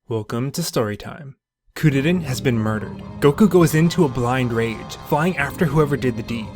Welcome to Storytime. Kuririn has been murdered. Goku goes into a blind rage, flying after whoever did the deed.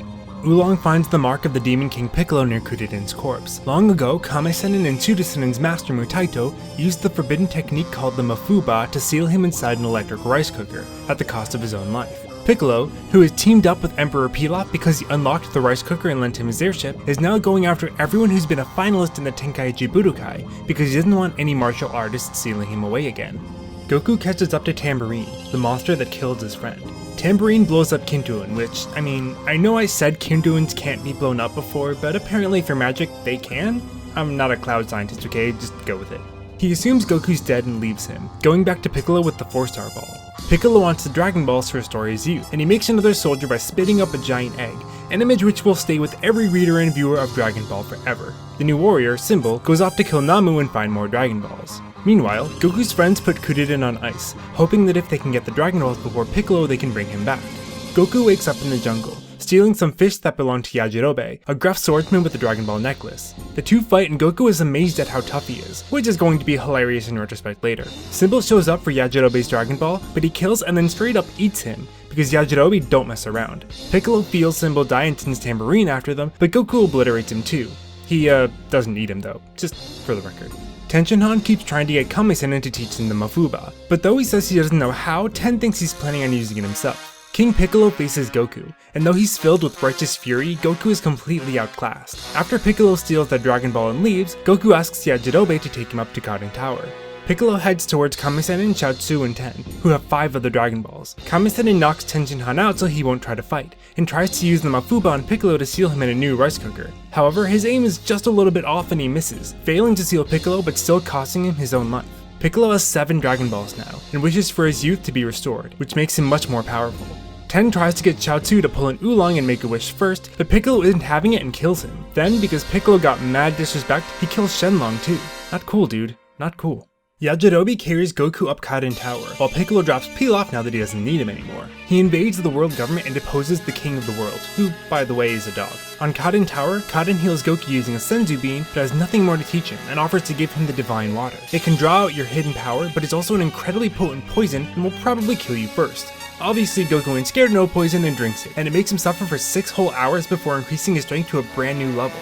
Oolong finds the mark of the Demon King Piccolo near Kuririn's corpse. Long ago, Kame-sennin and Tsuda-sennin's master Mutaito used the forbidden technique called the Mafuba to seal him inside an electric rice cooker, at the cost of his own life. Piccolo, who has teamed up with Emperor Pilaf because he unlocked the rice cooker and lent him his airship, is now going after everyone who's been a finalist in the Tenkaichi Budokai because he doesn't want any martial artists sealing him away again. Goku catches up to Tambourine, the monster that killed his friend. Tambourine blows up Kintuin, which, I know I said Kintuins can't be blown up before, but apparently for magic, they can? I'm not a cloud scientist, okay? Just go with it. He assumes Goku's dead and leaves him, going back to Piccolo with the 4-star ball. Piccolo wants the Dragon Balls to restore his youth, and he makes another soldier by spitting up a giant egg, an image which will stay with every reader and viewer of Dragon Ball forever. The new warrior, Symbol, goes off to kill Namu and find more Dragon Balls. Meanwhile, Goku's friends put Kuririn on ice, hoping that if they can get the Dragon Balls before Piccolo, they can bring him back. Goku wakes up in the jungle, stealing some fish that belong to Yajirobe, a gruff swordsman with a Dragon Ball necklace. The two fight and Goku is amazed at how tough he is, which is going to be hilarious in retrospect later. Symbol shows up for Yajirobe's Dragon Ball, but he kills and then straight up eats him, because Yajirobe don't mess around. Piccolo feels Symbol die and sends Tambourine after them, but Goku obliterates him too. He, doesn't eat him though, just for the record. Tenshinhan keeps trying to get Kame-sennin to teach him the Mafuba, but though he says he doesn't know how, Ten thinks he's planning on using it himself. King Piccolo faces Goku, and though he's filled with righteous fury, Goku is completely outclassed. After Piccolo steals the Dragon Ball and leaves, Goku asks Yajirobe to take him up to Karin Tower. Piccolo heads towards Kame-sennin, Chaozu, and Ten, who have 5 of the Dragon Balls. Kame-sennin knocks Tenshinhan out so he won't try to fight, and tries to use the Mafuba on Piccolo to seal him in a new rice cooker. However, his aim is just a little bit off and he misses, failing to seal Piccolo but still costing him his own life. Piccolo has 7 Dragon Balls now, and wishes for his youth to be restored, which makes him much more powerful. Ten tries to get Chaozu to pull an Oolong and make a wish first, but Piccolo isn't having it and kills him. Then, because Piccolo got mad disrespect, he kills Shenlong too. Not cool, dude. Not cool. Yajirobe carries Goku up Karin Tower, while Piccolo drops Pilaf now that he doesn't need him anymore. He invades the world government and deposes the king of the world, who, by the way, is a dog. On Karin Tower, Karin heals Goku using a Senzu Bean, but has nothing more to teach him, and offers to give him the divine water. It can draw out your hidden power, but is also an incredibly potent poison and will probably kill you first. Obviously, Goku ain't scared of no poison and drinks it, and it makes him suffer for 6 whole hours before increasing his strength to a brand new level.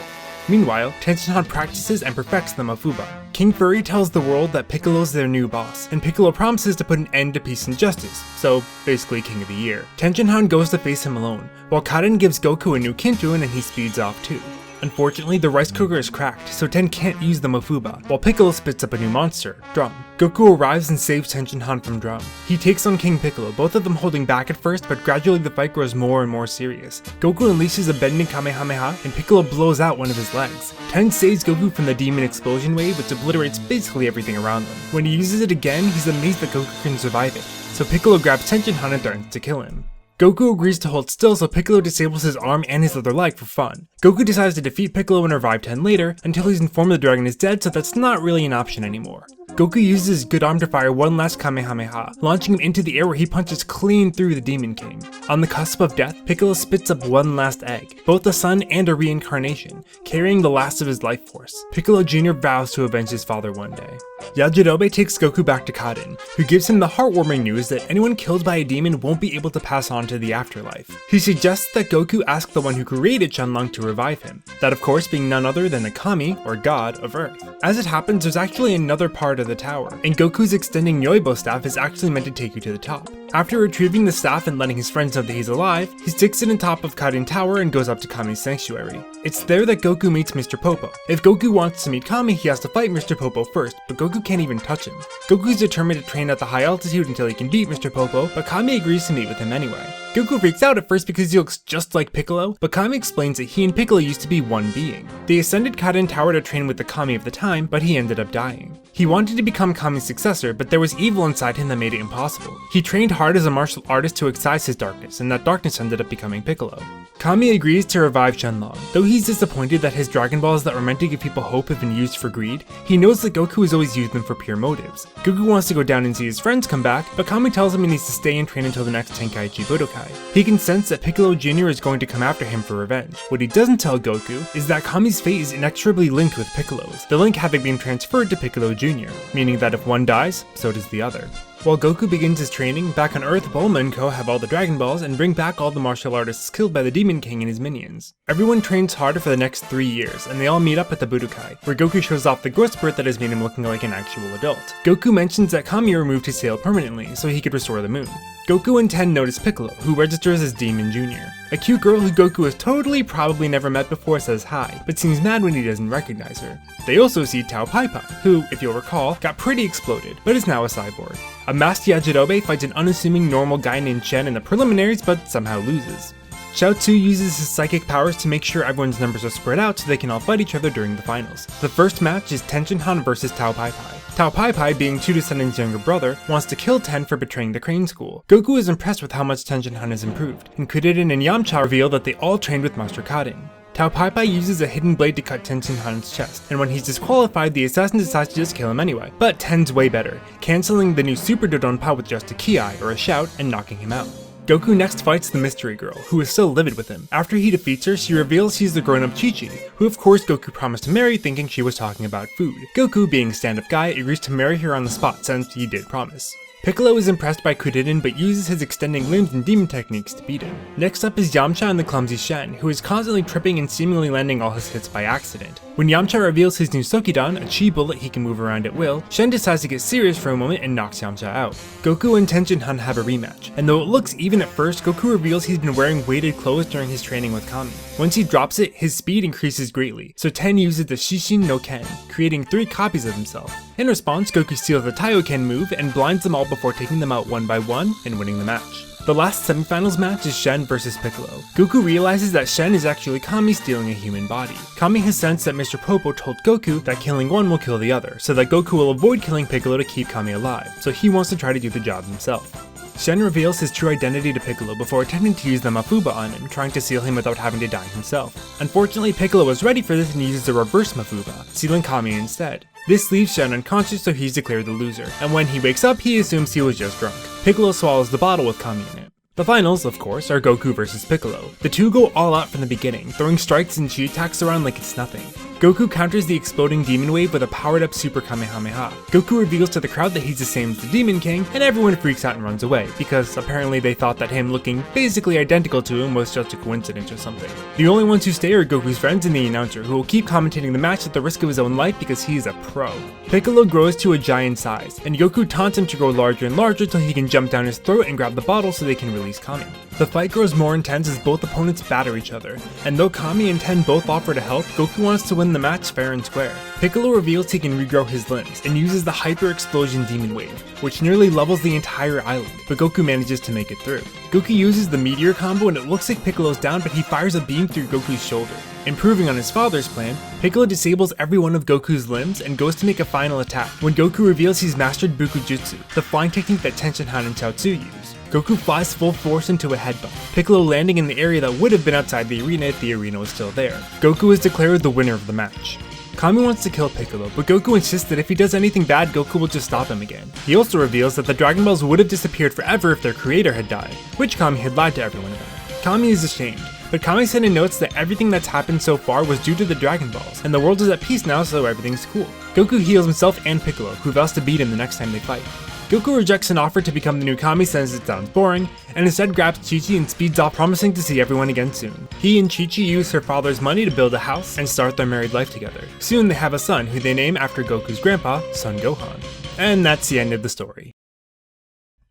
Meanwhile, Tenshinhan practices and perfects the Mafuba. King Furry tells the world that Piccolo's their new boss, and Piccolo promises to put an end to peace and justice, so basically King of the Year. Tenshinhan goes to face him alone, while Karin gives Goku a new Kintuin and he speeds off too. Unfortunately, the rice cooker is cracked, so Ten can't use the Mafuba, while Piccolo spits up a new monster, Drum. Goku arrives and saves Tenshinhan from Drum. He takes on King Piccolo, both of them holding back at first, but gradually the fight grows more and more serious. Goku unleashes a bending Kamehameha, and Piccolo blows out one of his legs. Ten saves Goku from the demon explosion wave, which obliterates basically everything around them. When he uses it again, he's amazed that Goku can survive it, so Piccolo grabs Tenshinhan and threatens to kill him. Goku agrees to hold still so Piccolo disables his arm and his other leg for fun. Goku decides to defeat Piccolo and revive Ten later, until he's informed the dragon is dead, so that's not really an option anymore. Goku uses his good arm to fire one last Kamehameha, launching him into the air where he punches clean through the Demon King. On the cusp of death, Piccolo spits up one last egg, both a son and a reincarnation, carrying the last of his life force. Piccolo Jr. vows to avenge his father one day. Yajirobe takes Goku back to Karin, who gives him the heartwarming news that anyone killed by a demon won't be able to pass on to the afterlife. He suggests that Goku ask the one who created Shenlong to revive him, that of course being none other than the Kami, or God, of Earth. As it happens, there's actually another part of the tower, and Goku's extending Yoibo staff is actually meant to take you to the top. After retrieving the staff and letting his friends know that he's alive, he sticks it on top of Karin Tower and goes up to Kami's sanctuary. It's there that Goku meets Mr. Popo. If Goku wants to meet Kami, he has to fight Mr. Popo first, but Goku can't even touch him. Goku's determined to train at the high altitude until he can beat Mr. Popo, but Kami agrees to meet with him anyway. Goku freaks out at first because he looks just like Piccolo, but Kami explains that he and Piccolo used to be one being. They ascended Karin Tower to train with the Kami of the time, but he ended up dying. He wanted to become Kami's successor, but there was evil inside him that made it impossible. He trained hard as a martial artist to excise his darkness, and that darkness ended up becoming Piccolo. Kami agrees to revive Shenlong. Though he's disappointed that his Dragon Balls that were meant to give people hope have been used for greed, he knows that Goku has always used them for pure motives. Goku wants to go down and see his friends come back, but Kami tells him he needs to stay and train until the next Tenkaichi Budokai. He can sense that Piccolo Jr. is going to come after him for revenge. What he doesn't tell Goku is that Kami's fate is inexorably linked with Piccolo's, the link having been transferred to Piccolo Jr. Jr., meaning that if one dies, so does the other. While Goku begins his training, back on Earth, Bulma and co have all the Dragon Balls and bring back all the martial artists killed by the Demon King and his minions. Everyone trains harder for the next 3 years, and they all meet up at the Budokai, where Goku shows off the growth spurt that has made him looking like an actual adult. Goku mentions that Kami removed his tail permanently, so he could restore the moon. Goku and Ten notice Piccolo, who registers as Demon Jr. A cute girl who Goku has probably never met before says hi, but seems mad when he doesn't recognize her. They also see Tao Pai Pai, who, if you'll recall, got pretty exploded, but is now a cyborg. A masked Yajirobe fights an unassuming normal guy named Shen in the preliminaries, but somehow loses. Xiao uses his psychic powers to make sure everyone's numbers are spread out so they can all fight each other during the finals. The first match is Tenshinhan versus Tao Pai Pai. Tao Pai Pai, being Two Descendants' younger brother, wants to kill Ten for betraying the Crane School. Goku is impressed with how much Tenshinhan has improved, and Kuririn and Yamcha reveal that they all trained with Master Karin. Tao Pai Pai uses a hidden blade to cut Tenshinhan's chest, and when he's disqualified, the assassin decides to just kill him anyway. But Ten's way better, cancelling the new Super Dodonpa with just a ki-eye, or a shout, and knocking him out. Goku next fights the mystery girl, who is still livid with him. After he defeats her, she reveals he's the grown-up Chi-Chi, who of course Goku promised to marry thinking she was talking about food. Goku, being a stand-up guy, agrees to marry her on the spot since he did promise. Piccolo is impressed by Kuririn but uses his extending limbs and demon techniques to beat him. Next up is Yamcha and the clumsy Shen, who is constantly tripping and seemingly landing all his hits by accident. When Yamcha reveals his new Sokidan, a chi bullet he can move around at will, Shen decides to get serious for a moment and knocks Yamcha out. Goku and Tenshinhan have a rematch, and though it looks even at first, Goku reveals he's been wearing weighted clothes during his training with Kami. Once he drops it, his speed increases greatly, so Ten uses the Shishin no Ken, creating 3 copies of himself. In response, Goku steals the Taiyoken move and blinds them all before taking them out one by one and winning the match. The last semifinals match is Shen versus Piccolo. Goku realizes that Shen is actually Kami stealing a human body. Kami has sensed that Mr. Popo told Goku that killing one will kill the other, so that Goku will avoid killing Piccolo to keep Kami alive, so he wants to try to do the job himself. Shen reveals his true identity to Piccolo before attempting to use the Mafuba on him, trying to seal him without having to die himself. Unfortunately, Piccolo was ready for this and uses the reverse Mafuba, sealing Kami instead. This leaves Shen unconscious, so he's declared the loser, and when he wakes up, he assumes he was just drunk. Piccolo swallows the bottle with Kami in it. The finals, of course, are Goku versus Piccolo. The two go all out from the beginning, throwing strikes and chi attacks around like it's nothing. Goku counters the exploding demon wave with a powered-up Super Kamehameha. Goku reveals to the crowd that he's the same as the Demon King, and everyone freaks out and runs away, because apparently they thought that him looking basically identical to him was just a coincidence or something. The only ones who stay are Goku's friends and the announcer, who will keep commentating the match at the risk of his own life because he's a pro. Piccolo grows to a giant size, and Goku taunts him to grow larger and larger till he can jump down his throat and grab the bottle so they can release Kami. The fight grows more intense as both opponents batter each other, and though Kami and Ten both offer to help, Goku wants to win the match fair and square. Piccolo reveals he can regrow his limbs, and uses the Hyper Explosion Demon Wave, which nearly levels the entire island, but Goku manages to make it through. Goku uses the Meteor combo and it looks like Piccolo's down, but he fires a beam through Goku's shoulder. Improving on his father's plan, Piccolo disables every one of Goku's limbs and goes to make a final attack when Goku reveals he's mastered Bukujutsu, the flying technique that Tenshinhan and Chaozu use. Goku flies full force into a headbutt, Piccolo landing in the area that would have been outside the arena if the arena was still there. Goku is declared the winner of the match. Kami wants to kill Piccolo, but Goku insists that if he does anything bad, Goku will just stop him again. He also reveals that the Dragon Balls would have disappeared forever if their creator had died, which Kami had lied to everyone about. Kami is ashamed, but Kami-sen notes that everything that's happened so far was due to the Dragon Balls, and the world is at peace now, so everything's cool. Goku heals himself and Piccolo, who vows to beat him the next time they fight. Goku rejects an offer to become the new Kami since it sounds boring, and instead grabs Chi-Chi and speeds off, promising to see everyone again soon. He and Chi-Chi use her father's money to build a house and start their married life together. Soon they have a son, who they name after Goku's grandpa, Son Gohan. And that's the end of the story.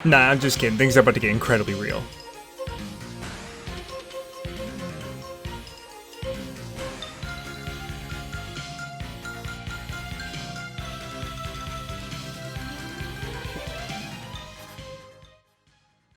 Nah, I'm just kidding, things are about to get incredibly real.